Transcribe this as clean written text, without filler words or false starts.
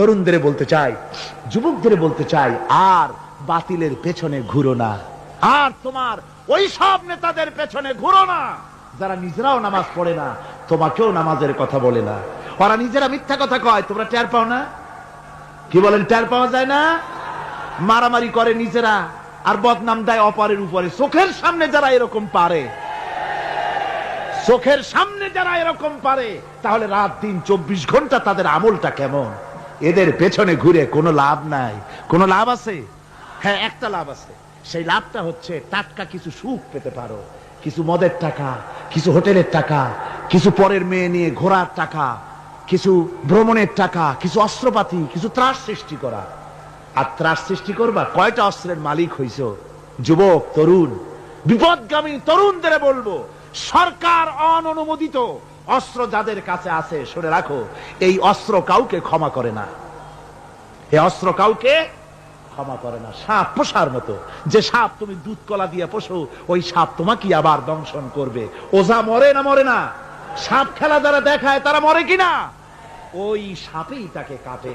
তরুণদের বলতে চাই, যুবকদের বলতে চাই, আর বাতিলের পেছনে ঘুরো না, আর তোমার ওই সব নেতাদের পেছনে ঘুরো না যারা নিজেরাও নামাজ পড়ে না, তোমাকেও নামাজের কথা বলে না। ওরা নিজেরা মিথ্যা কথা কয়, তোমরা টের পাও না? কি বলেন, টের পাওয়া যায় না? মারামারি করে নিজেরা আর বদনাম দেয় অপরের উপরে। চোখের সামনে যারা এরকম পারে, চোখের সামনে যারা এরকম পারে, তাহলে রাত দিন 24 ঘন্টা তাদের আমলটা কেমন? এদের পেছনে ঘুরে কোনো লাভ নাই। কোনো লাভ আছে? হ্যাঁ, একটা লাভ আছে। সেই লাভটা হচ্ছে টাটকা কিছু সুখ পেতে পারো, কিছু মদের টাকা, কিছু হোটেলের টাকা, কিছু পরের মেয়ে নিয়ে ঘোরার টাকা, কিছু ভ্রমণের টাকা, কিছু অস্ত্রপাতি, কিছু ত্রাস সৃষ্টি করা। আর ত্রাস সৃষ্টি করবা, কয়টা অস্ত্রের মালিক হইছো? যুবক, তরুণ, বিপদগামী তরুণদের বলবো, সরকার অননুমোদিত অস্ত্র যাদের কাছে আছে, শুনে রাখো, এই অস্ত্র কাউকে ক্ষমা করে না। এই অস্ত্র কাউকে ক্ষমা করে না। সাপ পোষার মতো, যে সাপ তুমি দুধ কলা দিয়ে পোষো, ওই সাপ তোমাকে আবার দংশন করবে। ওঝা মরে না মরে না? সাপ খেলা যারা দেখায় তারা মরে কিনা? ওই সাপেই তাকে কাটে।